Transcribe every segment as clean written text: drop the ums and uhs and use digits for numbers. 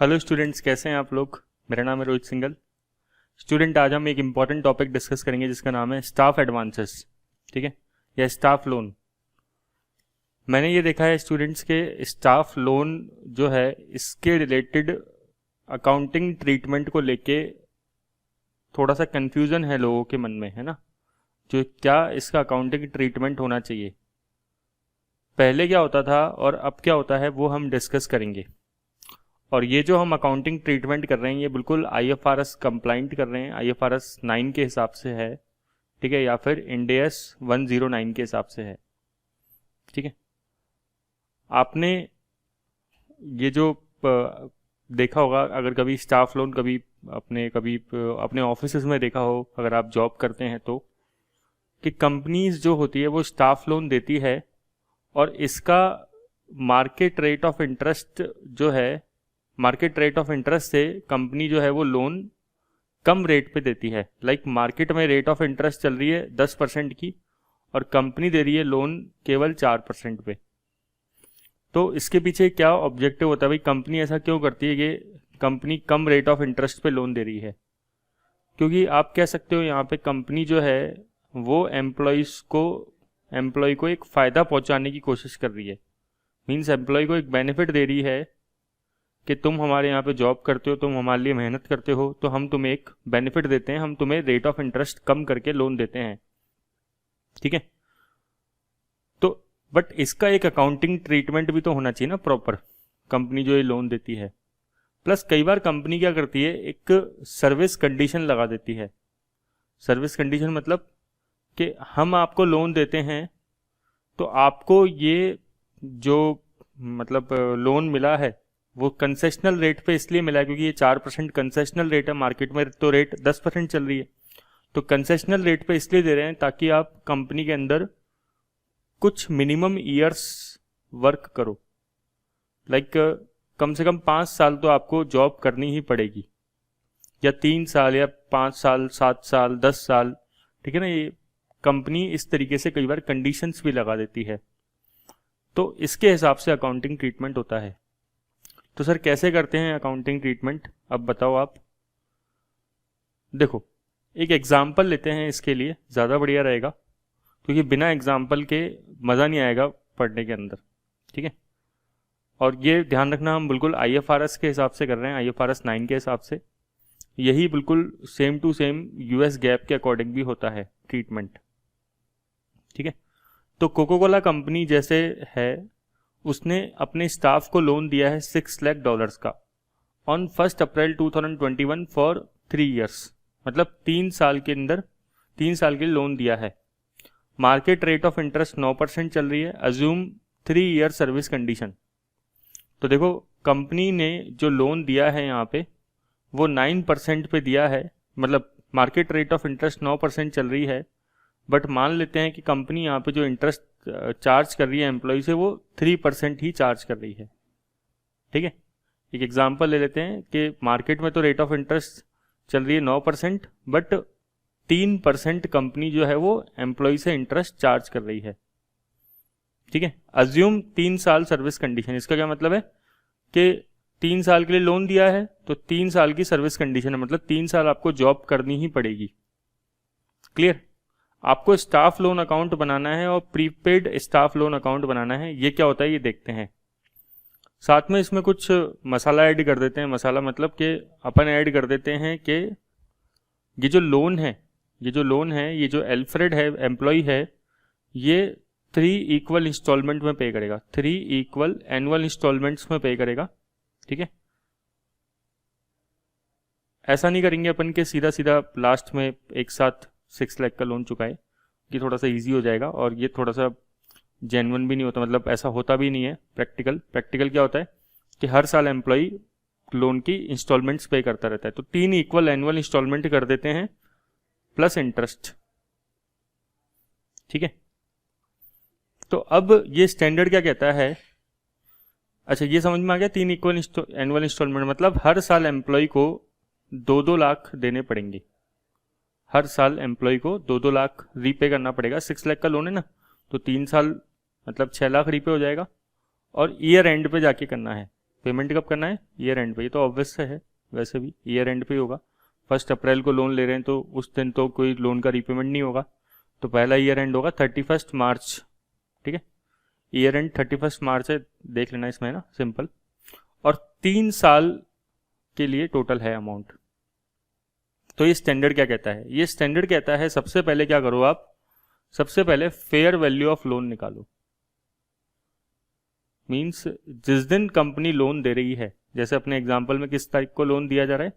Hello students, कैसे हैं आप लोग। मेरा नाम है रोहित सिंगल। स्टूडेंट, आज हम एक इम्पॉर्टेंट टॉपिक डिस्कस करेंगे जिसका नाम है स्टाफ एडवांसेस। ठीक है, या स्टाफ लोन। मैंने ये देखा है स्टूडेंट्स के स्टाफ लोन जो है इसके रिलेटेड अकाउंटिंग ट्रीटमेंट को लेके थोड़ा सा कन्फ्यूज़न है लोगों के मन में, है ना। जो क्या इसका अकाउंटिंग ट्रीटमेंट होना चाहिए, पहले क्या होता था और अब क्या होता है, वो हम डिस्कस करेंगे। और ये जो हम अकाउंटिंग ट्रीटमेंट कर रहे हैं ये बिल्कुल IFRS कंप्लाइंट कर रहे हैं, IFRS 9 के हिसाब से है। ठीक है, या फिर इंड AS 109 के हिसाब से है। ठीक है, आपने ये जो देखा होगा, अगर कभी स्टाफ लोन कभी अपने ऑफिस में देखा हो, अगर आप जॉब करते हैं तो, कि कंपनीज जो होती है वो स्टाफ लोन देती है और इसका मार्केट रेट ऑफ इंटरेस्ट जो है, मार्केट रेट ऑफ इंटरेस्ट से कंपनी जो है वो लोन कम रेट पे देती है। लाइक मार्केट में रेट ऑफ इंटरेस्ट चल रही है 10% की और कंपनी दे रही है लोन केवल 4% पे। तो इसके पीछे क्या ऑब्जेक्टिव होता है भाई, कंपनी ऐसा क्यों करती है कि company come rate of interest पे लोन दे रही है? क्योंकि आप कह सकते हो यहाँ पे कंपनी जो है वो एम्प्लॉय को एक फ़ायदा पहुँचाने की कोशिश कर रही है। मीन्स एम्प्लॉय को एक बेनिफिट दे रही है कि तुम हमारे यहाँ पे जॉब करते हो, तुम हमारे लिए मेहनत करते हो, तो हम तुम्हें एक बेनिफिट देते हैं, हम तुम्हें रेट ऑफ इंटरेस्ट कम करके लोन देते हैं। ठीक है, तो बट इसका एक अकाउंटिंग ट्रीटमेंट भी तो होना चाहिए ना प्रॉपर, कंपनी जो ये लोन देती है। प्लस कई बार कंपनी क्या करती है, एक सर्विस कंडीशन लगा देती है। सर्विस कंडीशन मतलब कि हम आपको लोन देते हैं तो आपको ये जो मतलब लोन मिला है वो कंसेशनल रेट पे इसलिए मिला है क्योंकि ये 4% कंसेशनल रेट है। मार्केट में तो रेट 10% चल रही है, तो कंसेशनल रेट पे इसलिए दे रहे हैं ताकि आप कंपनी के अंदर कुछ मिनिमम ईयर्स वर्क करो। लाइक कम से कम 5 साल तो आपको जॉब करनी ही पड़ेगी, या 3 साल या 5 साल 7 साल 10 साल। ठीक है ना, ये कंपनी इस तरीके से कई बार कंडीशंस भी लगा देती है, तो इसके हिसाब से अकाउंटिंग ट्रीटमेंट होता है। तो सर कैसे करते हैं अकाउंटिंग ट्रीटमेंट, अब बताओ आप। देखो, एक एग्जाम्पल लेते हैं इसके लिए, ज़्यादा बढ़िया रहेगा, क्योंकि बिना एग्जाम्पल के मज़ा नहीं आएगा पढ़ने के अंदर। ठीक है, और ये ध्यान रखना हम बिल्कुल IFRS के हिसाब से कर रहे हैं, IFRS 9 के हिसाब से। यही बिल्कुल same to same US gap के अकॉर्डिंग भी होता है ट्रीटमेंट। ठीक है, तो कोको कोला कंपनी जैसे है, उसने अपने स्टाफ को लोन दिया है $6 लाख का ऑन 1 अप्रैल 2021 फॉर 3 ईयर्स। मतलब 3 साल के अंदर 3 साल के लिए लोन दिया है। मार्केट रेट ऑफ इंटरेस्ट 9% चल रही है। Assume 3 year service condition. तो देखो, कंपनी ने जो लोन दिया है यहाँ पे वो 9% पे दिया है, मतलब मार्केट रेट ऑफ इंटरेस्ट 9% चल रही है, बट मान लेते हैं कि कंपनी यहाँ पे जो इंटरेस्ट चार्ज कर रही है एम्प्लॉय से वो 3% ही चार्ज कर रही है। ठीक है, एक एग्जांपल ले लेते हैं कि मार्केट में तो रेट ऑफ इंटरेस्ट चल रही है 9%, बट 3% कंपनी जो है वो एम्प्लॉय से इंटरेस्ट चार्ज कर रही है। ठीक है, अज्यूम 3 साल सर्विस कंडीशन। इसका क्या मतलब है कि 3 साल के लिए लोन दिया है तो 3 साल की सर्विस कंडीशन है, मतलब 3 साल आपको जॉब करनी ही पड़ेगी। क्लियर? आपको स्टाफ लोन अकाउंट बनाना है और प्रीपेड स्टाफ लोन अकाउंट बनाना है। ये क्या होता है ये देखते हैं। साथ में इसमें कुछ मसाला ऐड कर देते हैं। मसाला मतलब कि अपन ऐड कर देते हैं कि ये जो लोन है, ये जो एल्फ्रेड है एम्प्लॉय है, ये 3 इक्वल इंस्टॉलमेंट में पे करेगा, 3 इक्वल एनुअल इंस्टॉलमेंट्स में पे करेगा। ठीक है, ऐसा नहीं करेंगे अपन के सीधा सीधा लास्ट में एक साथ 6 लाख का लोन चुकाए, कि थोड़ा सा इजी हो जाएगा और ये थोड़ा सा जेन्युइन भी नहीं होता, मतलब ऐसा होता भी नहीं है। प्रैक्टिकल क्या होता है कि हर साल एम्प्लॉय लोन की इंस्टॉलमेंट्स पे करता रहता है, तो 3 इक्वल एनुअल इंस्टॉलमेंट कर देते हैं प्लस इंटरेस्ट। ठीक है, तो अब ये स्टैंडर्ड क्या कहता है, अच्छा ये समझ में आ गया। 3 इक्वल एनुअल इंस्टॉलमेंट मतलब हर साल एम्प्लॉय को 2-2 लाख देने पड़ेंगे। हर साल एम्प्लॉय को 2-2 लाख रीपे करना पड़ेगा। 6 लाख का लोन है ना, तो 3 साल मतलब 6 लाख रीपे हो जाएगा, और ईयर एंड पे जाके करना है। पेमेंट कब करना है? ईयर एंड पे। ये तो ऑब्वियस है, वैसे भी ईयर एंड पे ही होगा। 1 अप्रैल को लोन ले रहे हैं तो उस दिन तो कोई लोन का रीपेमेंट नहीं होगा, तो पहला ईयर एंड होगा 31 मार्च। ठीक है, ईयर एंड 31 मार्च है, देख लेना इसमें ना, सिंपल। और 3 साल के लिए टोटल है अमाउंट। तो ये स्टैंडर्ड क्या कहता है? ये स्टैंडर्ड कहता है सबसे पहले क्या करो आप, सबसे पहले फेयर वैल्यू ऑफ लोन निकालो। मीन्स जिस दिन कंपनी लोन दे रही है, जैसे अपने एग्जाम्पल में किस तारीख को लोन दिया जा रहा है?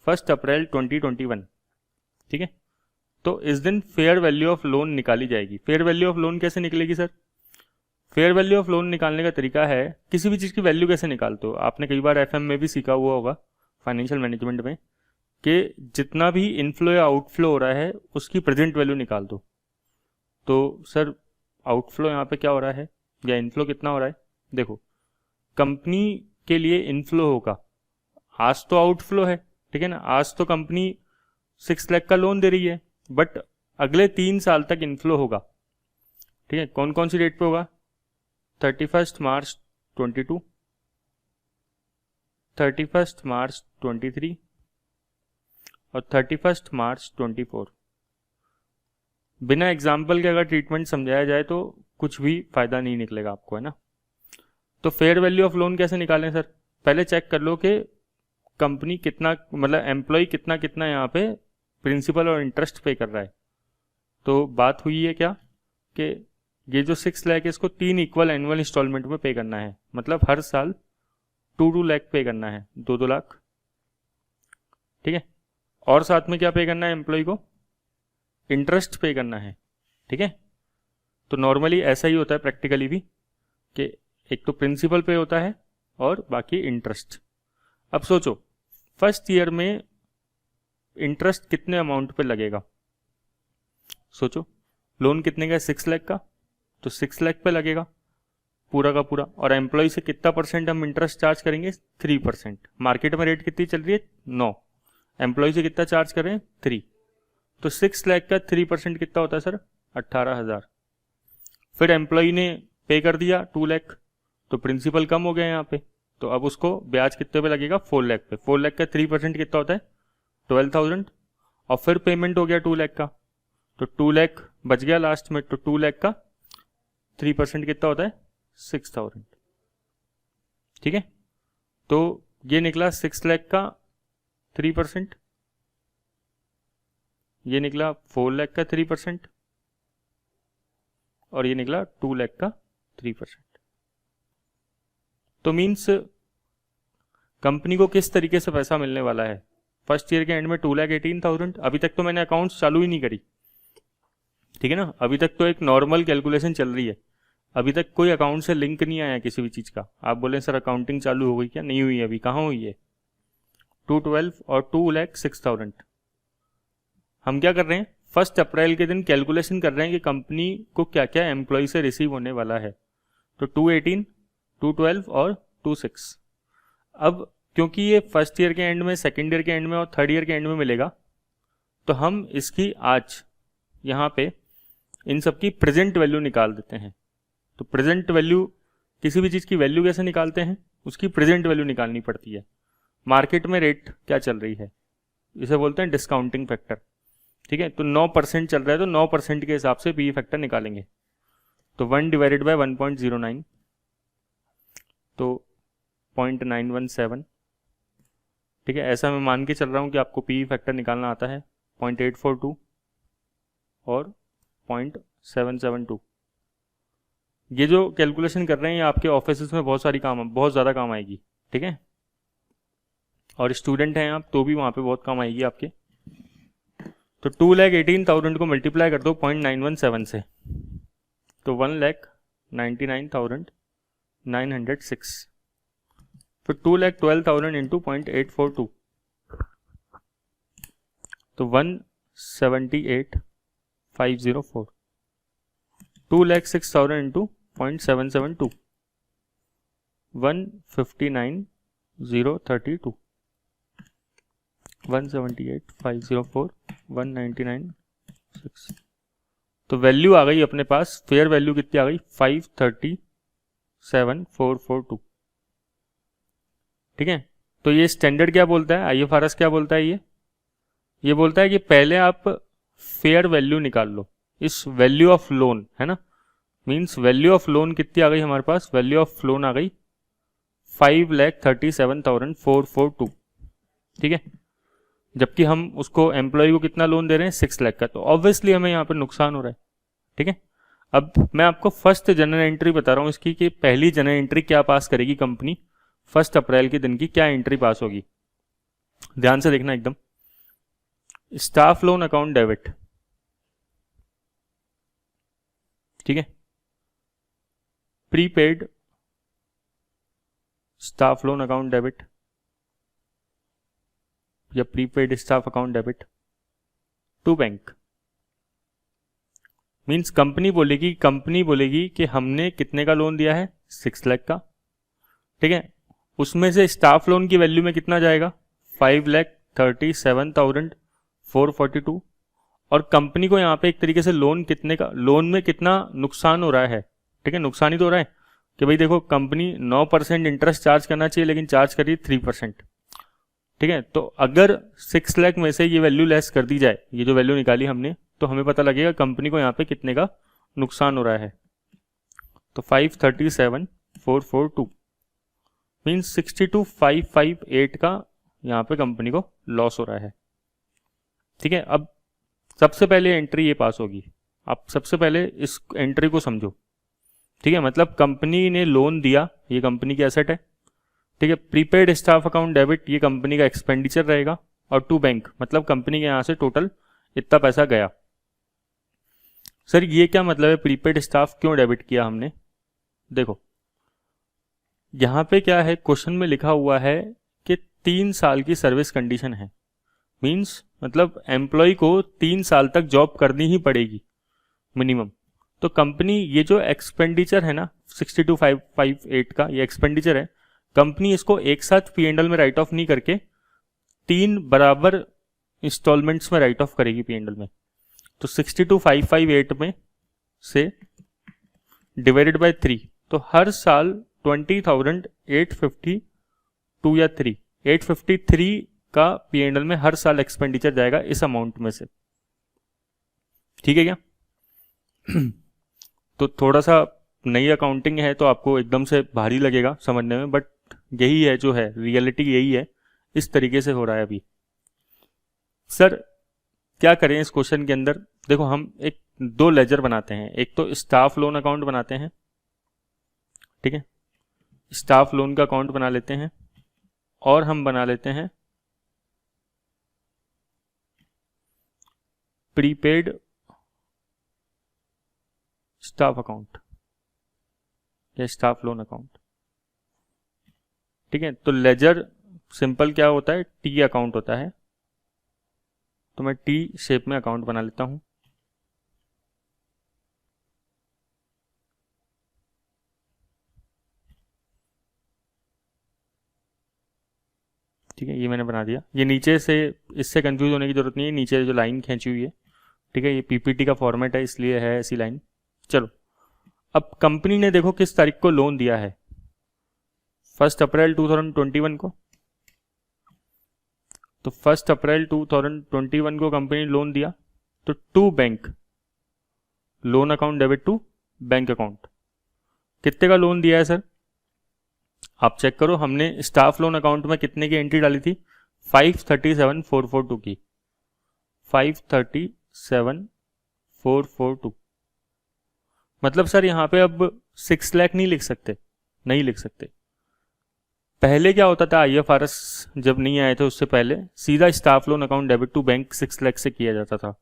1 अप्रैल 2021। ठीक है, तो इस दिन फेयर वैल्यू ऑफ लोन निकाली जाएगी। फेयर वैल्यू ऑफ लोन कैसे निकलेगी sir? Fair value of loan निकालने का तरीका है, किसी भी चीज़ की वैल्यू कैसे निकालते हो, आपने कई बार एफएम में भी सीखा हुआ होगा, फाइनेंशियल मैनेजमेंट में, कि जितना भी इनफ्लो या आउटफ्लो हो रहा है उसकी प्रेजेंट वैल्यू निकाल दो। तो सर आउटफ्लो यहाँ पे क्या हो रहा है या इनफ्लो कितना हो रहा है? देखो, कंपनी के लिए इनफ्लो होगा, आज तो आउटफ्लो है, ठीक है ना, आज तो कंपनी 6 लाख का लोन दे रही है, बट अगले 3 साल तक इनफ्लो होगा। ठीक है, कौन कौन सी डेट पे होगा? 31 मार्च 22, 31 मार्च 23 और 31 मार्च 24। बिना एग्जाम्पल के अगर ट्रीटमेंट समझाया जाए तो कुछ भी फायदा नहीं निकलेगा आपको, है ना। तो फेयर वैल्यू ऑफ लोन कैसे निकालें सर? पहले चेक कर लो कि कंपनी कितना, मतलब एम्प्लॉय कितना कितना यहाँ पे प्रिंसिपल और इंटरेस्ट पे कर रहा है। तो बात हुई है क्या कि ये जो 6 लाख है इसको 3 इक्वल एनुअल इंस्टॉलमेंट में पे करना है, मतलब हर साल 2 लाख पे करना है, 2 लाख। ठीक है, और साथ में क्या पे करना है एम्प्लॉय को? इंटरेस्ट पे करना है। ठीक है, तो नॉर्मली ऐसा ही होता है प्रैक्टिकली भी, कि एक तो प्रिंसिपल पे होता है और बाकी इंटरेस्ट। अब सोचो फर्स्ट ईयर में इंटरेस्ट कितने अमाउंट पे लगेगा? सोचो, लोन कितने का? 6 लाख का, तो 6 लाख पे लगेगा पूरा का पूरा। और एम्प्लॉय से कितना परसेंट हम इंटरेस्ट चार्ज करेंगे? 3%। मार्केट में रेट कितनी चल रही है? 9। एम्प्लॉय से कितना चार्ज करें? 3। तो 6 लाख का 3% कितना होता है सर? 18,000। फिर एम्प्लॉय ने पे कर दिया 2 लाख, तो प्रिंसिपल कम हो गया यहाँ पे, तो अब उसको ब्याज कितने पे लगेगा? 4 लाख पे। 4 लाख का 3% कितना होता है? 12,000। और फिर पेमेंट हो गया 2 लाख का, तो 2 लाख बच गया लास्ट में, तो 2 लाख का 3% कितना होता है? 6,000। ठीक है, तो ये निकला 6 लाख का 3%, ये निकला 4 लाख का 3%, और ये निकला 2 लाख का 3%। तो मीन्स कंपनी को किस तरीके से पैसा मिलने वाला है? फर्स्ट ईयर के एंड में 2,18,000। अभी तक तो मैंने अकाउंट्स चालू ही नहीं करी, ठीक है ना, अभी तक तो एक नॉर्मल कैलकुलेशन चल रही है, अभी तक कोई अकाउंट से लिंक नहीं आया किसी भी चीज़ का। आप बोले सर अकाउंटिंग चालू हो गई क्या? नहीं हुई, अभी कहाँ हुई है। 212 और 2,06,000। हम क्या कर रहे हैं? 1 अप्रैल के दिन कैलकुलेशन कर रहे हैं कि कंपनी को क्या क्या एम्प्लॉय से रिसीव होने वाला है। तो 218, 212 और 26। अब क्योंकि ये फर्स्ट ईयर के एंड में, सेकेंड ईयर के एंड में और थर्ड ईयर के एंड में मिलेगा, तो हम इसकी आज यहाँ पे इन सब की प्रेजेंट वैल्यू निकाल देते हैं। तो प्रेजेंट वैल्यू, किसी भी चीज़ की वैल्यू कैसे निकालते हैं? उसकी प्रेजेंट वैल्यू निकालनी पड़ती है। मार्केट में रेट क्या चल रही है, इसे बोलते हैं डिस्काउंटिंग फैक्टर। ठीक है, तो 9% चल रहा है, तो 9% के हिसाब से पी फैक्टर निकालेंगे। तो 1 डिवाइडेड बाय 1.09, तो 0.917। ठीक है, ऐसा मैं मान के चल रहा हूँ कि आपको पी फैक्टर निकालना आता है। 0.842 और 0.772। ये जो कैलकुलेशन कर रहे हैं ये आपके ऑफिस में बहुत ज़्यादा काम आएगी। ठीक है, और स्टूडेंट हैं आप तो भी वहाँ पे बहुत काम आएगी आपके। तो 2,18,000 को मल्टीप्लाई कर दो 0.917 से, तो 1,99,906। फिर 2,12,000 इंटू 0.842, तो 1,78,504। 2,06,000 इंटू 0.772, 159,032। 178,504, 199,6। तो वैल्यू आ गई अपने पास, फेयर वैल्यू कितनी आ गई? 537,442। ठीक है। तो ये स्टैंडर्ड क्या बोलता है, आईएफआरएस क्या बोलता है, ये बोलता है कि पहले आप फेयर वैल्यू निकाल लो, इस वैल्यू ऑफ लोन है ना, मीन्स वैल्यू ऑफ लोन कितनी आ गई हमारे पास, वैल्यू ऑफ लोन आ गई 5,37,442, ठीक है। जबकि हम उसको एम्प्लॉय को कितना लोन दे रहे हैं, 6 लाख का, तो ऑब्वियसली हमें यहाँ पे नुकसान हो रहा है, ठीक है। अब मैं आपको फर्स्ट जनरल एंट्री बता रहा हूँ इसकी, कि पहली जनरल एंट्री क्या पास करेगी कंपनी, 1 अप्रैल के दिन की क्या एंट्री पास होगी। ध्यान से देखना एकदम, स्टाफ लोन अकाउंट डेबिट, ठीक है, prepaid staff loan account debit या prepaid staff account debit to bank. Means company बोलेगी कि हमने कितने का लोन दिया है, 6 लाख का, ठीक है। उसमें से स्टाफ लोन की वैल्यू में कितना जाएगा, 5,37,442, और कंपनी को यहाँ पे एक तरीके से लोन में कितना नुकसान हो रहा है, ठीक है, नुकसान ही तो हो रहा है कि भाई देखो कंपनी 9% इंटरेस्ट चार्ज करना चाहिए लेकिन चार्ज कर रही है 3%, ठीक है। तो अगर 6 लाख में से ये वैल्यू लेस कर दी जाए, ये जो वैल्यू निकाली हमने, तो हमें पता लगेगा कंपनी को यहाँ पे कितने का नुकसान हो रहा है। तो 537,442 मीन्स 62,558 का यहाँ पे कंपनी को लॉस हो रहा है, ठीक है। अब सबसे पहले एंट्री ये पास होगी, आप सबसे पहले इस एंट्री को समझो, ठीक है। मतलब कंपनी ने लोन दिया, ये कंपनी की एसेट है, ठीक है। प्रीपेड स्टाफ अकाउंट डेबिट ये कंपनी का एक्सपेंडिचर रहेगा, और टू बैंक मतलब कंपनी के यहाँ से टोटल इतना पैसा गया। सर ये क्या मतलब है, प्रीपेड स्टाफ क्यों डेबिट किया हमने, देखो यहाँ पे क्या है, क्वेश्चन में लिखा हुआ है कि 3 साल की सर्विस कंडीशन है, मीन्स मतलब एम्प्लॉय को 3 साल तक जॉब करनी ही पड़ेगी मिनिमम। तो कंपनी ये जो एक्सपेंडिचर है ना 62,558 का, ये एक्सपेंडिचर है, कंपनी इसको एक साथ P&L में राइट ऑफ नहीं करके 3 बराबर इंस्टॉलमेंट्स में राइट ऑफ करेगी P&L में। तो 62,558 में से डिवाइडेड बाय 3, तो हर साल 20,852 या 853 का P&L में हर साल एक्सपेंडिचर जाएगा इस अमाउंट में से, ठीक है क्या। तो थोड़ा सा नई अकाउंटिंग है तो आपको एकदम से भारी लगेगा समझने में, बट यही है जो है रियलिटी, यही है, इस तरीके से हो रहा है अभी। सर क्या करें इस क्वेश्चन के अंदर, देखो हम एक 2 लेजर बनाते हैं, एक तो स्टाफ लोन अकाउंट बनाते हैं, ठीक है, स्टाफ लोन का अकाउंट बना लेते हैं, और हम बना लेते हैं प्रीपेड स्टाफ अकाउंट या स्टाफ लोन अकाउंट, ठीक है। तो लेजर सिंपल क्या होता है, टी अकाउंट होता है, तो मैं टी शेप में अकाउंट बना लेता हूं, ठीक है, ये मैंने बना दिया। ये नीचे से इससे कंफ्यूज होने की जरूरत नहीं है, नीचे जो लाइन खींची हुई है, ठीक है, ये पीपीटी का फॉर्मेट है इसलिए है ऐसी लाइन। चलो अब कंपनी ने देखो किस तारीख को लोन दिया है, 1 अप्रैल 2021 को, तो 1 अप्रैल 2021 को कंपनी ने लोन दिया, तो to bank loan account debit to bank account, कितने का लोन दिया है सर, आप चेक करो, हमने स्टाफ लोन अकाउंट में कितने की एंट्री डाली थी, 537,442 की, 537,442, मतलब सर यहाँ पे अब 6 लाख नहीं लिख सकते, नहीं लिख सकते। पहले क्या होता था, आईएफआरएस जब नहीं आए थे उससे पहले सीधा staff loan account debit to bank 6 lakh से किया जाता था।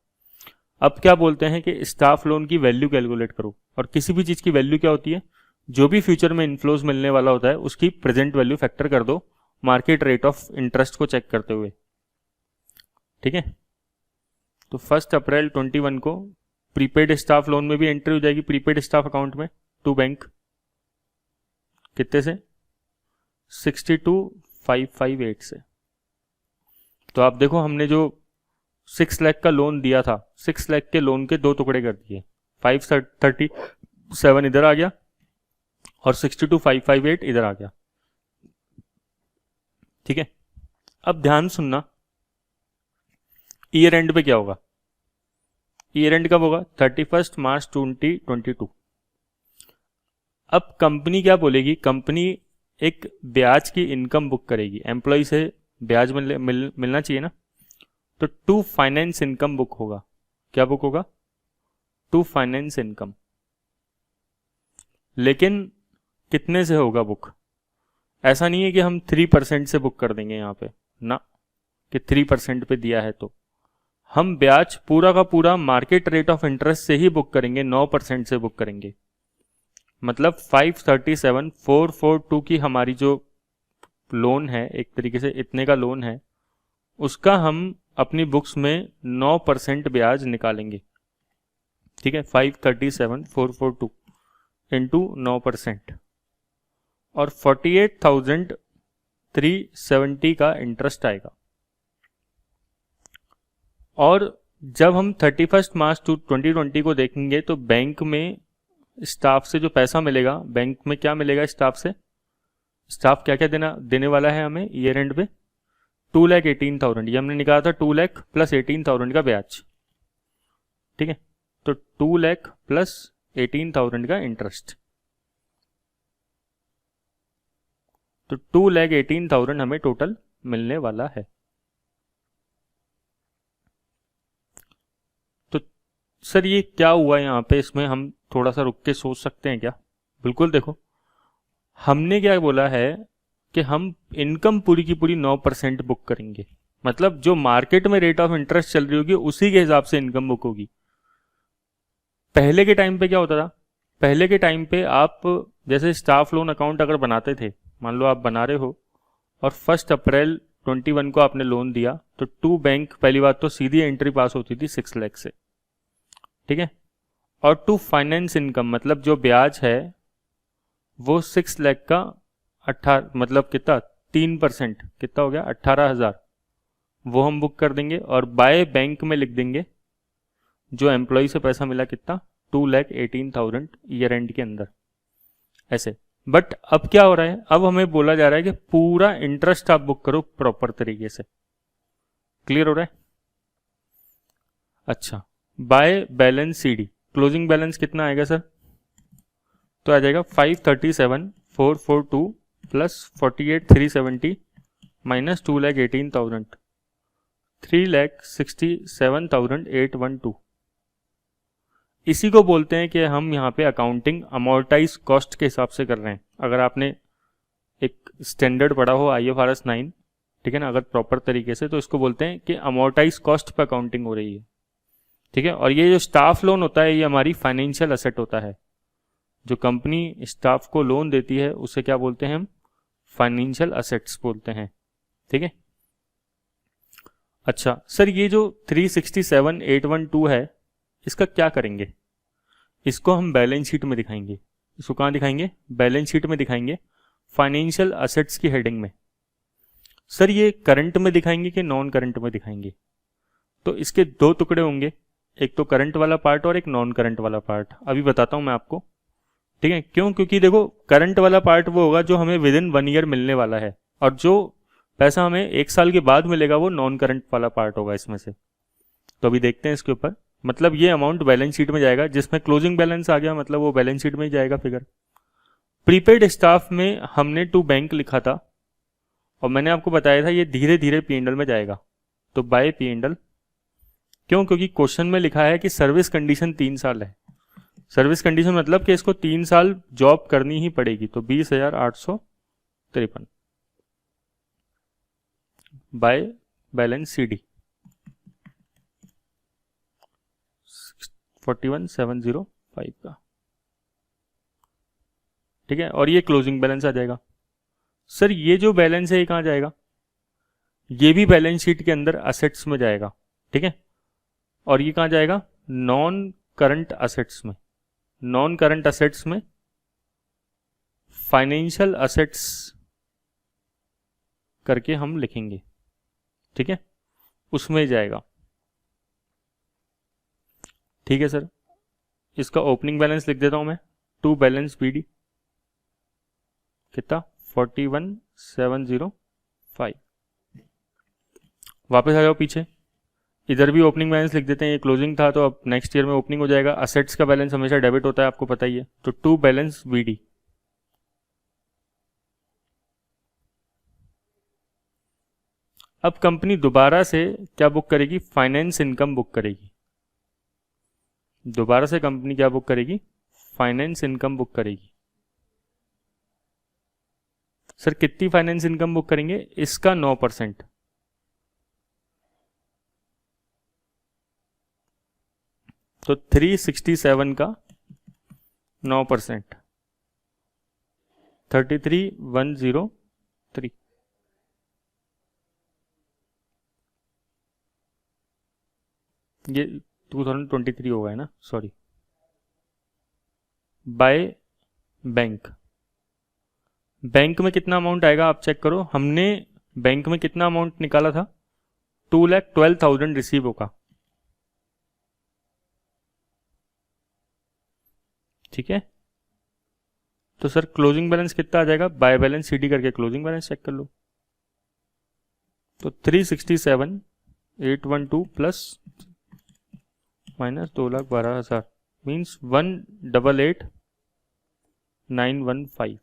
अब क्या बोलते हैं कि स्टाफ लोन की वैल्यू कैलकुलेट करो, और किसी भी चीज की वैल्यू क्या होती है, जो भी फ्यूचर में इन्फ्लोज मिलने वाला होता है उसकी प्रेजेंट वैल्यू फैक्टर कर दो मार्केट रेट ऑफ इंटरेस्ट को चेक करते हुए, ठीक है। तो 1 अप्रैल 21 को प्रीपेड स्टाफ लोन में भी एंट्री हो जाएगी प्रीपेड स्टाफ अकाउंट में टू बैंक, कितने से, 62,558 से। तो आप देखो हमने जो 6 लाख का लोन दिया था, 6 लाख के लोन के 2 टुकड़े कर दिए, 537 इधर आ गया और 62,558 इधर आ गया। ठीक है, अब ध्यान सुनना, ईयर एंड पे क्या होगा, ईयर एंड कब होगा, 31 मार्च 2022। अब कंपनी क्या बोलेगी, कंपनी एक ब्याज की इनकम बुक करेगी, एम्प्लॉय से ब्याज मिलना चाहिए ना, तो टू फाइनेंस इनकम बुक होगा। क्या बुक होगा, टू फाइनेंस इनकम। लेकिन कितने से होगा बुक, ऐसा नहीं है कि हम 3% से बुक कर देंगे यहाँ पे ना, कि 3% पे दिया है तो हम ब्याज पूरा का पूरा मार्केट रेट ऑफ इंटरेस्ट से ही बुक करेंगे, 9% से बुक करेंगे। मतलब 537,442 की हमारी जो लोन है, एक तरीके से इतने का लोन है, उसका हम अपनी बुक्स में 9% ब्याज निकालेंगे। ठीक है, 537,442 इंटू 9% और 48,370 का इंटरेस्ट आएगा। और जब हम 31 मार्च 2020 को देखेंगे तो बैंक में स्टाफ से जो पैसा मिलेगा, बैंक में क्या मिलेगा स्टाफ से, स्टाफ क्या क्या देने वाला है हमें ईयर एंड पे, 2,18,000, ये हमने निकाला था 2 लाख प्लस 18,000 का ब्याज। ठीक है, तो 2 लाख प्लस 18,000 का इंटरेस्ट, तो 2,18,000 हमें टोटल मिलने वाला है। तो सर ये क्या हुआ यहाँ पे, इसमें हम थोड़ा सा रुक के सोच सकते हैं क्या? बिल्कुल, देखो हमने क्या बोला है कि हम इनकम पूरी की पूरी 9% बुक करेंगे, मतलब जो मार्केट में रेट ऑफ इंटरेस्ट चल रही होगी उसी के हिसाब से इनकम बुक होगी। पहले के टाइम पे क्या होता था, पहले के टाइम पे आप जैसे स्टाफ लोन अकाउंट अगर बनाते थे, मान लो आप बना रहे हो और 1 अप्रैल 21 को आपने लोन दिया, तो टू बैंक पहली बात तो सीधी एंट्री पास होती थी 6 लाख से। ठीक है, और टू फाइनेंस इनकम मतलब जो ब्याज है वो 6 लाख का 18 मतलब कितना 3% कितना हो गया 18,000, वो हम बुक कर देंगे और बाय बैंक में लिख देंगे जो एम्प्लॉय से पैसा मिला कितना 2,18,000 ईयर एंड के अंदर ऐसे। बट अब क्या हो रहा है, अब हमें बोला जा रहा है कि पूरा इंटरेस्ट आप बुक करो प्रॉपर तरीके से। क्लियर हो रहा है? अच्छा, by balance CD closing balance कितना आएगा सर, तो आ जाएगा 537,442 प्लस 48,370 माइनस 2,18,000 3,67,812। इसी को बोलते हैं कि हम यहाँ पे अकाउंटिंग अमोर्टाइज कॉस्ट के हिसाब से कर रहे हैं। अगर आपने एक स्टैंडर्ड पढ़ा हो IFRS 9, ठीक है ना, अगर प्रॉपर तरीके से, तो इसको बोलते हैं कि अमोर्टाइज कॉस्ट पे अकाउंटिंग हो रही है। ठीक है, और ये जो स्टाफ लोन होता है ये हमारी फाइनेंशियल असेट होता है। जो कंपनी स्टाफ को लोन देती है उसे क्या बोलते हैं हम, फाइनेंशियल असेट्स बोलते हैं। ठीक है, अच्छा सर ये जो 367,812 है इसका क्या करेंगे, इसको हम बैलेंस शीट में दिखाएंगे। इसको कहाँ दिखाएंगे, बैलेंस शीट में दिखाएंगे, फाइनेंशियल असेट्स की हेडिंग में। सर ये करंट में दिखाएंगे कि नॉन करंट में दिखाएंगे, तो इसके दो टुकड़े होंगे, एक तो करंट वाला पार्ट और एक नॉन करंट वाला पार्ट। अभी बताता हूं मैं आपको। ठीक है, क्यों, क्योंकि देखो करंट वाला पार्ट वो होगा जो हमें विद इन 1 ईयर मिलने वाला है, और जो पैसा हमें 1 साल के बाद मिलेगा वो नॉन करंट वाला पार्ट होगा इसमें से। तो अभी देखते हैं इसके ऊपर, मतलब ये अमाउंट बैलेंस शीट में जाएगा, जिसमें क्लोजिंग बैलेंस आ गया मतलब वो बैलेंस शीट में ही जाएगा फिगर। प्रीपेड स्टाफ में हमने टू बैंक लिखा था और मैंने आपको बताया था ये धीरे धीरे P&L में जाएगा, तो बाय P&L। क्यों, क्योंकि क्वेश्चन में लिखा है कि सर्विस कंडीशन 3 साल है। सर्विस कंडीशन मतलब कि इसको 3 साल जॉब करनी ही पड़ेगी, तो 20,853 बाय बैलेंस CD 41,705 का। ठीक है, और ये क्लोजिंग बैलेंस आ जाएगा। सर ये जो बैलेंस है ये कहाँ जाएगा, ये भी बैलेंस शीट के अंदर असेट्स में जाएगा। ठीक है, और ये कहाँ जाएगा, नॉन करंट असेट्स में। नॉन करंट असेट्स में फाइनेंशियल असेट्स करके हम लिखेंगे। ठीक है, उसमें जाएगा। ठीक है सर, इसका ओपनिंग बैलेंस लिख देता हूं मैं, टू बैलेंस BD कितना 41,705 5। वापस आ जाओ पीछे, इधर भी ओपनिंग बैलेंस लिख देते हैं, ये क्लोजिंग था तो अब नेक्स्ट ईयर में ओपनिंग हो जाएगा। असेट्स का बैलेंस हमेशा डेबिट होता है, आपको पता ही है, तो टू बैलेंस वीडी। अब कंपनी दोबारा से क्या बुक करेगी, फाइनेंस इनकम बुक करेगी। दोबारा से कंपनी क्या बुक करेगी, फाइनेंस इनकम बुक करेगी। सर कितनी फाइनेंस इनकम बुक करेंगे, इसका 9%। तो 367 का 9%, 33,103। ये 2023 होगा है ना, सॉरी। बाय बैंक, बैंक में कितना अमाउंट आएगा आप चेक करो। हमने बैंक में कितना अमाउंट निकाला था, 2,12,000 रिसीव होगा, ठीक है। तो सर क्लोजिंग बैलेंस कितना आ जाएगा, बाय बैलेंस सीडी करके क्लोजिंग बैलेंस चेक कर लो। तो 367,812 प्लस माइनस 2,12,000 मीन्स 1,88,915।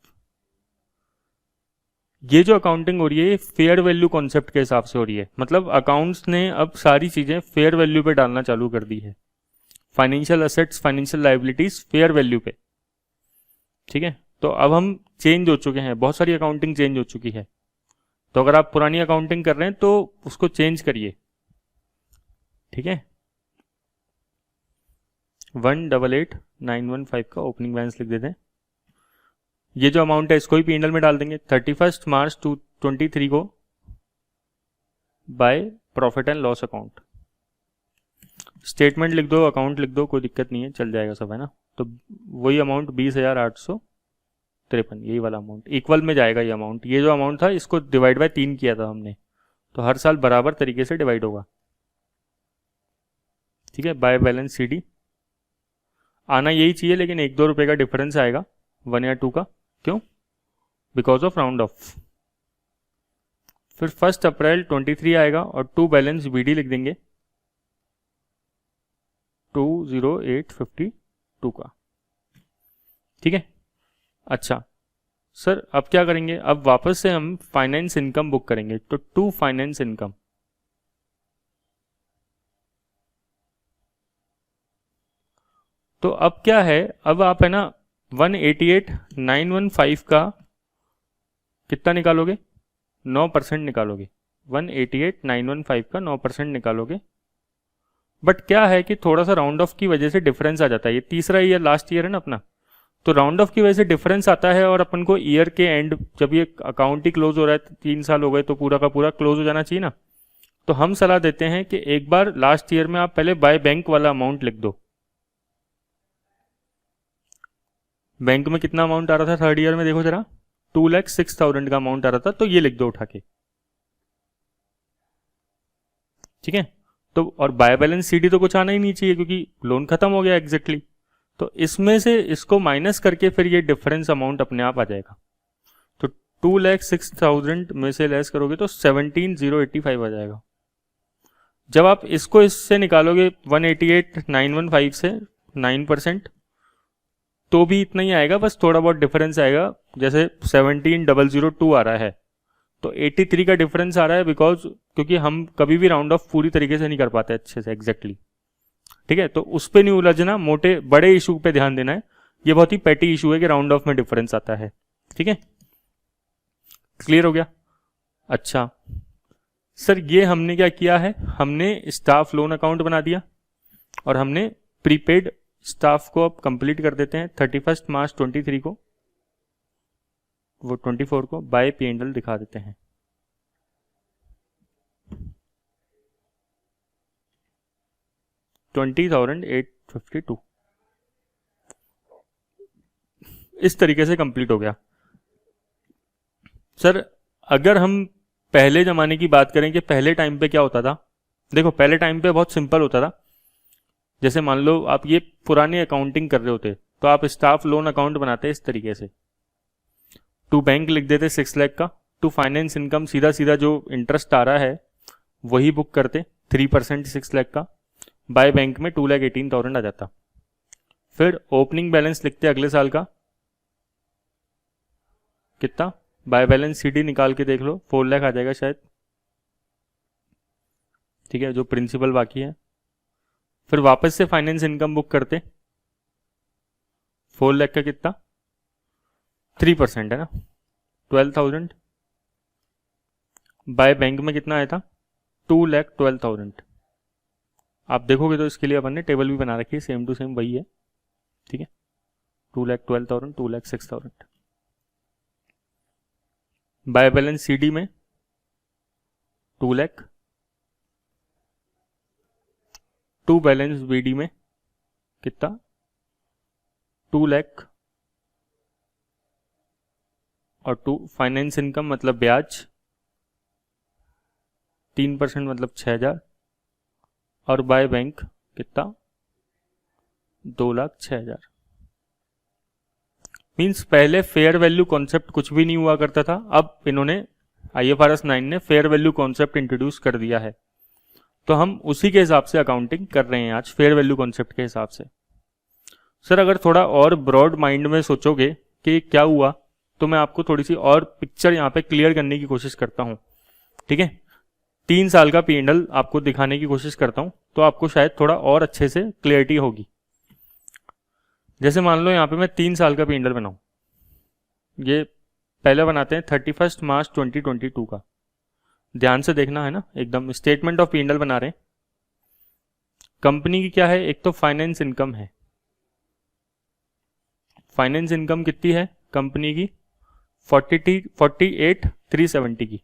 ये जो अकाउंटिंग हो रही है ये फेयर वैल्यू कॉन्सेप्ट के हिसाब से हो रही है, मतलब अकाउंट्स ने अब सारी चीजें फेयर वैल्यू पे डालना चालू कर दी है। Financial assets, financial liabilities fair value पे, ठीक है। तो अब हम चेंज हो चुके हैं, बहुत सारी अकाउंटिंग चेंज हो चुकी है। तो अगर आप पुरानी अकाउंटिंग कर रहे हैं तो उसको चेंज करिए, ठीक है। 1,88,915 का ओपनिंग बैलेंस लिख देते हैं। ये जो अमाउंट है इसको ही पी&एल में डाल देंगे। 31 मार्च 2023 को by profit and loss account, statement लिख दो, अकाउंट लिख दो, कोई दिक्कत नहीं है, चल जाएगा सब, है ना। तो वही अमाउंट 20,853, यही वाला अमाउंट इक्वल में जाएगा। ये अमाउंट, ये जो अमाउंट था इसको डिवाइड बाय 3 किया था हमने, तो हर साल बराबर तरीके से डिवाइड होगा, ठीक है। बाय बैलेंस सीडी आना यही चाहिए, लेकिन 1-2 रुपए का डिफरेंस आएगा, 1 या 2 का। क्यों, बिकॉज ऑफ राउंड ऑफ। फिर 1 अप्रैल 23 आएगा और टू बैलेंस बीडी लिख देंगे 20852 का, ठीक है। अच्छा सर अब क्या करेंगे, अब वापस से हम फाइनेंस इनकम बुक करेंगे, तो टू फाइनेंस इनकम। तो अब क्या है, अब आप है ना 188,915 का कितना निकालोगे, 9% निकालोगे। 188,915 का 9% निकालोगे। बट क्या है कि थोड़ा सा राउंड ऑफ की वजह से डिफरेंस आ जाता है। ये तीसरा ईयर, लास्ट ईयर है ना अपना, तो राउंड ऑफ की वजह से डिफरेंस आता है। और अपन को ईयर के एंड जब ये अकाउंट ही क्लोज हो रहा है, 3 साल हो गए, तो पूरा का पूरा क्लोज हो जाना चाहिए ना। तो हम सलाह देते हैं कि एक बार लास्ट ईयर में आप पहले बाय बैंक वाला अमाउंट लिख दो। बैंक में कितना अमाउंट आ रहा था थर्ड ईयर में, देखो जरा, 2,06,000 का अमाउंट आ रहा था, तो ये लिख दो उठा के, ठीक है। तो और बाय बैलेंस सीडी तो कुछ आना ही नहीं चाहिए क्योंकि लोन खत्म हो गया एग्जैक्टली। तो इसमें से इसको माइनस करके फिर ये डिफरेंस अमाउंट अपने आप आ जाएगा। तो 2,06,000 में से लेस करोगे तो 17,085 आ जाएगा। जब आप इसको इससे निकालोगे 188,915 से 9%, तो भी इतना ही आएगा, बस थोड़ा बहुत डिफरेंस आएगा। जैसे 17,002 आ रहा है, तो 83 का डिफरेंस आ रहा है, बिकॉज क्योंकि हम कभी भी राउंड ऑफ पूरी तरीके से नहीं कर पाते अच्छे से एग्जैक्टली, ठीक है। तो उस पर नहीं उलझना, मोटे बड़े इशू पे ध्यान देना है। ये बहुत ही पेटी इशू है कि राउंड ऑफ में डिफरेंस आता है, ठीक है। क्लियर हो गया। अच्छा सर ये हमने क्या किया है, हमने स्टाफ लोन अकाउंट बना दिया और हमने प्रीपेड स्टाफ को अब कंप्लीट कर देते हैं 31 मार्च 23 को, वो 24 को बाय P&L दिखा देते हैं। $20,852 इस तरीके से कंप्लीट हो गया। सर अगर हम पहले जमाने की बात करें कि पहले टाइम पे क्या होता था, देखो पहले टाइम पे बहुत सिंपल होता था। जैसे मान लो आप ये पुरानी अकाउंटिंग कर रहे होते तो आप स्टाफ लोन अकाउंट बनाते इस तरीके से, टू बैंक लिख देते 6 लाख का, टू फाइनेंस इनकम सीधा सीधा जो इंटरेस्ट आ रहा है वही बुक करते 3% 6 लाख का, बाय बैंक में 2,18,000 आ जाता। फिर ओपनिंग बैलेंस लिखते अगले साल का कितना, बाय बैलेंस सीडी निकाल के देख लो 4 लाख आ जाएगा शायद, ठीक है, जो प्रिंसिपल बाकी है। फिर वापस से फाइनेंस इनकम बुक करते 4 लाख का कितना, 3% है ना, 12,000। बाय बैंक में कितना आया था, 2,12,000। आप देखोगे तो इसके लिए अपन ने टेबल भी बना रखी है, सेम टू सेम वही है, ठीक है, 2,12,000, 2,06,000। बाय बैलेंस सीडी में 2 लाख, टू बैलेंस बीडी में कितना, 2 लाख, और टू फाइनेंस इनकम मतलब ब्याज 3% मतलब 6,000, और बाय बैंक कितना, 2,06,000। मीन्स पहले फेयर वैल्यू कॉन्सेप्ट कुछ भी नहीं हुआ करता था, अब इन्होंने IFRS 9 ने फेयर वैल्यू कॉन्सेप्ट इंट्रोड्यूस कर दिया है, तो हम उसी के हिसाब से अकाउंटिंग कर रहे हैं आज, फेयर वैल्यू कॉन्सेप्ट के हिसाब से। सर अगर थोड़ा और ब्रॉड माइंड में सोचोगे कि क्या हुआ, तो मैं आपको थोड़ी सी और पिक्चर यहाँ पे क्लियर करने की कोशिश करता हूँ, ठीक है। 3 साल का P&L आपको दिखाने की कोशिश करता हूँ, तो आपको शायद थोड़ा और अच्छे से क्लियरिटी होगी। जैसे मान लो यहाँ पे मैं 3 साल का P&L बनाऊँ, ये पहले बनाते हैं 31 मार्च 2022 का, ध्यान से देखना है ना, एकदम स्टेटमेंट ऑफ P&L बना रहे हैं। कंपनी की क्या है, एक तो फाइनेंस इनकम है, फाइनेंस इनकम कितनी है कंपनी की, 48,370 की,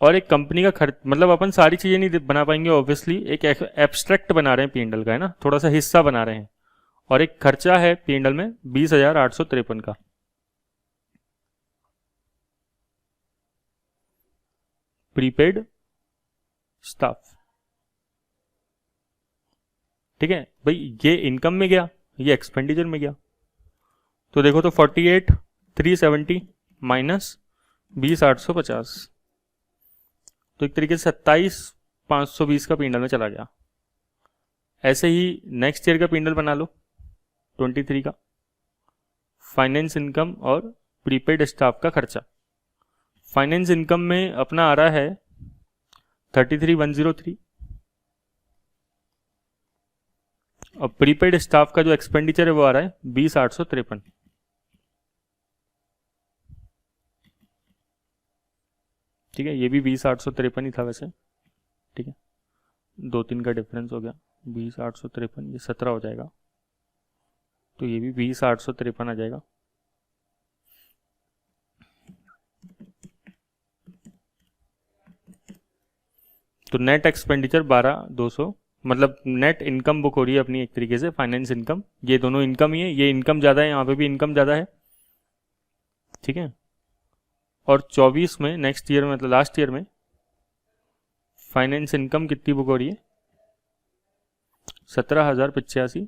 और एक कंपनी का खर्च, मतलब अपन सारी चीजें नहीं बना पाएंगे ऑब्वियसली, एक एब्स्ट्रैक्ट बना रहे हैं P&L का, है ना, थोड़ा सा हिस्सा बना रहे हैं, और एक खर्चा है P&L में 20,853 का। प्रीपेड स्टाफ, ठीक है भाई, ये इनकम में गया, ये एक्सपेंडिचर में गया, तो देखो तो 48,370 माइनस 20,850, तो एक तरीके से 27,520 का P&L में चला गया। ऐसे ही नेक्स्ट ईयर का P&L बना लो 23 का, फाइनेंस इनकम और प्रीपेड स्टाफ का खर्चा। फाइनेंस इनकम में अपना आ रहा है 33,103, और प्रीपेड स्टाफ का जो एक्सपेंडिचर है वो आ रहा है 20,853, ठीक है, ये भी 20,853 ही था वैसे, ठीक है, 2-3 का डिफरेंस हो गया, 20,853 ये 17 हो जाएगा, तो ये भी 20,853 आ जाएगा। तो नेट एक्सपेंडिचर 12,200, मतलब नेट इनकम बुक हो रही है अपनी एक तरीके से, फाइनेंस इनकम, ये दोनों इनकम ही है, ये इनकम ज़्यादा है, यहाँ पे भी इनकम ज़्यादा है, ठीक है। और 24 में नेक्स्ट ईयर में, मतलब लास्ट ईयर में फाइनेंस इनकम कितनी बुक हो रही है, 17,085,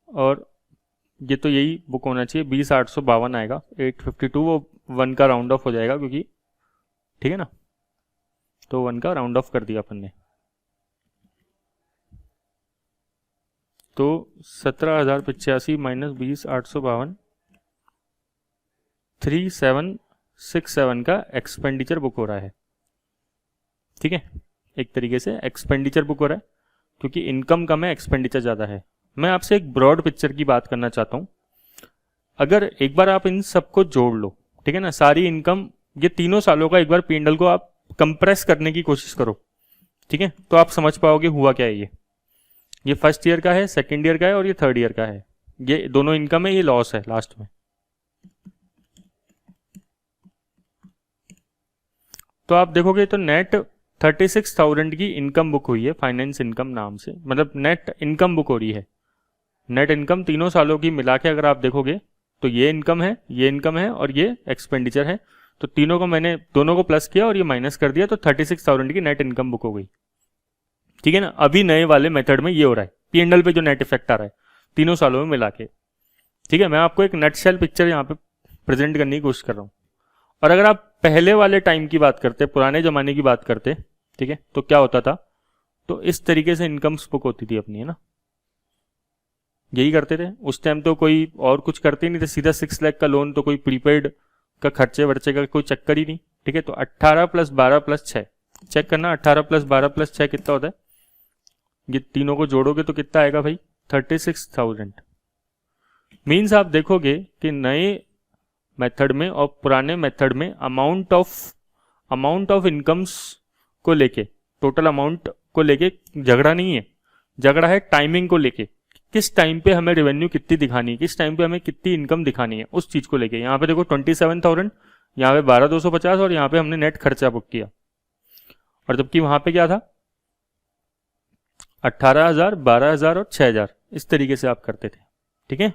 और ये तो यही बुक होना चाहिए, 20,852 आएगा, 852 वो 1 का राउंड ऑफ हो जाएगा क्योंकि, ठीक है ना, तो 1 का राउंड ऑफ कर दिया अपन ने, तो 17,085 माइनस 20,852 3767 का एक्सपेंडिचर बुक हो रहा है, ठीक है, एक तरीके से एक्सपेंडिचर बुक हो रहा है क्योंकि इनकम कम है, एक्सपेंडिचर ज़्यादा है। मैं आपसे एक ब्रॉड पिक्चर की बात करना चाहता हूँ, अगर एक बार आप इन सबको जोड़ लो, ठीक है ना, सारी इनकम, ये तीनों सालों का एक बार P&L को आप कंप्रेस करने की कोशिश करो, ठीक है, तो आप समझ पाओगे हुआ क्या है। ये फर्स्ट ईयर का है, सेकेंड ईयर का है, और ये थर्ड ईयर का है, ये दोनों इनकम है, ये लॉस है लास्ट में। तो आप देखोगे तो नेट 36,000 की इनकम बुक हुई है फाइनेंस इनकम नाम से, मतलब नेट इनकम बुक हो रही है, नेट इनकम तीनों सालों की मिला के अगर आप देखोगे तो ये इनकम है, ये इनकम है, और ये एक्सपेंडिचर है, तो तीनों को मैंने दोनों को प्लस किया और ये माइनस कर दिया, तो 36,000 की नेट इनकम बुक हो गई, ठीक है ना। अभी नए वाले मेथड में ये हो रहा है, P&L पे जो नेट इफेक्ट आ रहा है तीनों सालों में मिला के, ठीक है, मैं आपको एक नटशेल पिक्चर यहाँ पे प्रेजेंट करने की कोशिश कर रहा हूँ। और अगर आप पहले वाले टाइम की बात करते, पुराने जमाने की बात करते, ठीक है, तो क्या होता था, तो इस तरीके से इनकम्स बुक होती थी अपनी, है ना, यही करते थे उस टाइम। तो कोई और कुछ करते ही नहीं थे, सीधा 6 लाख का लोन, तो कोई प्रीपेड का खर्चे वर्चे का कोई चक्कर ही नहीं। ठीक है, तो 18 + 12 + 6 चेक करना, 18 + 12 + 6 कितना होता है, ये तीनों को जोड़ोगे तो कितना आएगा भाई, 36,000। मीन्स आप देखोगे कि नए मेथड में और पुराने मेथड में अमाउंट ऑफ इनकम्स को लेके, टोटल अमाउंट को लेके झगड़ा नहीं है, झगड़ा है टाइमिंग को लेके, किस टाइम पे हमें रेवेन्यू कितनी दिखानी है, किस टाइम पे हमें कितनी इनकम दिखानी है, उस चीज को लेके। यहाँ पे देखो 27,000, यहाँ पे 12,250 और यहाँ पे हमने नेट खर्चा बुक किया। और जबकि वहां पे क्या था, 18,000, 12,000 और 6,000, इस तरीके से आप करते थे। ठीक है,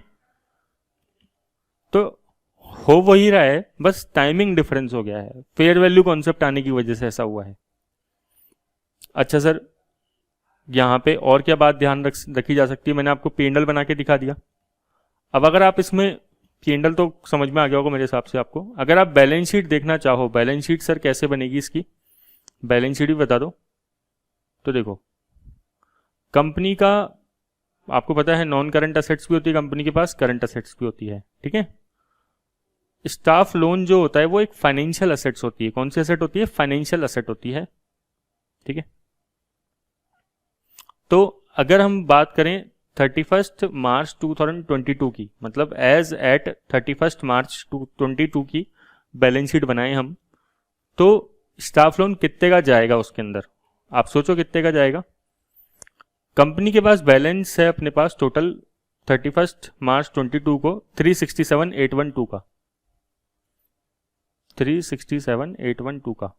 तो हो वही रहा है, बस टाइमिंग डिफरेंस हो गया है, फेयर वैल्यू कॉन्सेप्ट आने की वजह से ऐसा हुआ है। अच्छा सर, यहाँ पे और क्या बात ध्यान रखी जा सकती है, मैंने आपको P&L बना के दिखा दिया। अब अगर आप इसमें P&L तो समझ में आ गया होगा मेरे हिसाब से आपको। अगर आप बैलेंस शीट देखना चाहो, बैलेंस शीट सर कैसे बनेगी इसकी, बैलेंस शीट भी बता दो। तो देखो, कंपनी का आपको पता है नॉन करंट असेट्स भी होती है कंपनी के पास, करंट असेट्स भी होती है। ठीक है, स्टाफ लोन जो होता है वो एक फाइनेंशियल असेट्स होती है। कौन सी असेट होती है, फाइनेंशियल असेट होती है। ठीक है, तो अगर हम बात करें 31 मार्च 2022 की, मतलब एज एट 31 मार्च 2022 की बैलेंस शीट बनाए हम, तो स्टाफ लोन कितने का जाएगा उसके अंदर, आप सोचो कितने का जाएगा। कंपनी के पास बैलेंस है अपने पास टोटल 31 मार्च 22 को 367,812 का, 367,812 का।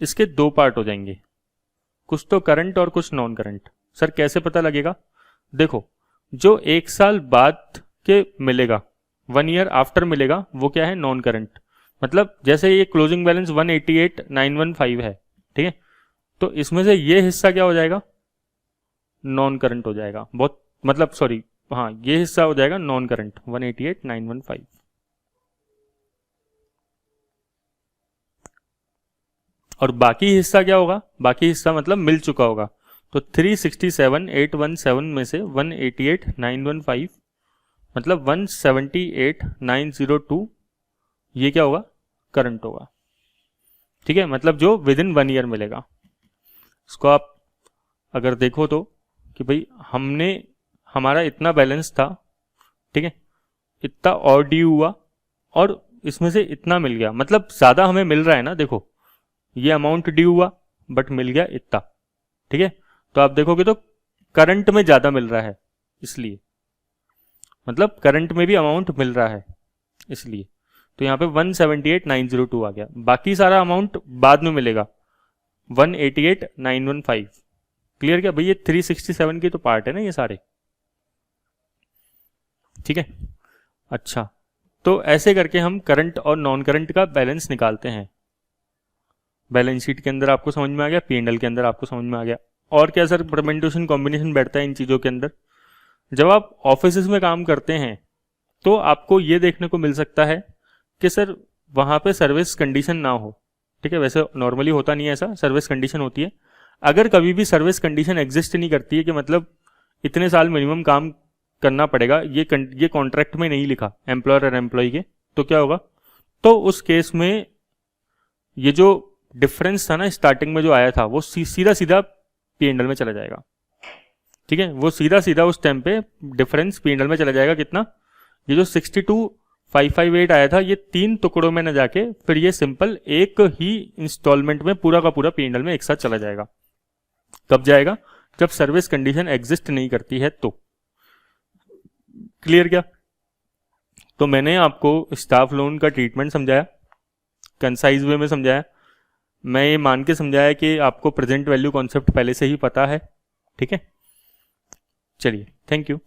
इसके दो पार्ट हो जाएंगे, कुछ तो करंट और कुछ नॉन करंट। सर कैसे पता लगेगा, देखो जो एक साल बाद के मिलेगा, 1 ईयर आफ्टर मिलेगा, वो क्या है, नॉन करंट। मतलब जैसे ये क्लोजिंग बैलेंस 188,915 है, ठीक है, तो इसमें से ये हिस्सा क्या हो जाएगा, नॉन करंट हो जाएगा। बहुत मतलब सॉरी, हाँ ये हिस्सा हो जाएगा नॉन करंट 188,915। और बाकी हिस्सा क्या होगा, बाकी हिस्सा मतलब मिल चुका होगा। तो 367,817 में से 188,915 मतलब 178,902 ये क्या होगा, करंट होगा। ठीक है, मतलब जो विद इन 1 ईयर मिलेगा। इसको आप अगर देखो तो कि भाई हमारा इतना बैलेंस था, ठीक है, इतना और ड्यू हुआ और इसमें से इतना मिल गया, मतलब ज्यादा हमें मिल रहा है ना। देखो ये अमाउंट ड्यू हुआ बट मिल गया इतना, ठीक है, तो आप देखोगे तो करंट में ज्यादा मिल रहा है, इसलिए मतलब करंट में भी अमाउंट मिल रहा है इसलिए। तो यहाँ पे 178,902 आ गया, बाकी सारा अमाउंट बाद में मिलेगा 188,915। क्लियर क्या भाई, ये 367 की तो पार्ट है ना ये सारे। ठीक है, अच्छा तो ऐसे करके हम करंट और नॉन करंट का बैलेंस निकालते हैं। बैलेंस शीट के अंदर आपको समझ में आ गया, P&L के अंदर आपको समझ में आ गया। और क्या सर परमेंटेशन कॉम्बिनेशन बैठता है इन चीज़ों के अंदर। जब आप ऑफिस में काम करते हैं तो आपको ये देखने को मिल सकता है कि सर वहाँ पे सर्विस कंडीशन ना हो। ठीक है, वैसे नॉर्मली होता नहीं है ऐसा, सर्विस कंडीशन होती है। अगर कभी भी सर्विस कंडीशन एग्जिस्ट नहीं करती है कि मतलब इतने साल मिनिमम काम करना पड़ेगा, ये कॉन्ट्रैक्ट में नहीं लिखा एम्प्लॉयर और एम्प्लॉय के, तो क्या होगा, तो उस केस में ये जो डिफरेंस था ना स्टार्टिंग में जो आया था, वो सीधा सीधा P&L में चला जाएगा। ठीक है, वो सीधा सीधा उस टाइम पे डिफरेंस P&L में चला जाएगा। कितना, ये जो 62,558 आया था, ये 3 टुकड़ों में न जाके फिर ये सिंपल एक ही इंस्टॉलमेंट में पूरा का पूरा P&L में एक साथ चला जाएगा। कब जाएगा, जब सर्विस कंडीशन एग्जिस्ट नहीं करती है तो। क्लियर क्या। तो मैंने आपको स्टाफ लोन का ट्रीटमेंट समझाया, कंसाइज वे में समझाया। मैं ये मान के समझाया कि आपको प्रेजेंट वैल्यू कॉन्सेप्ट पहले से ही पता है। ठीक है, चलिए, थैंक यू।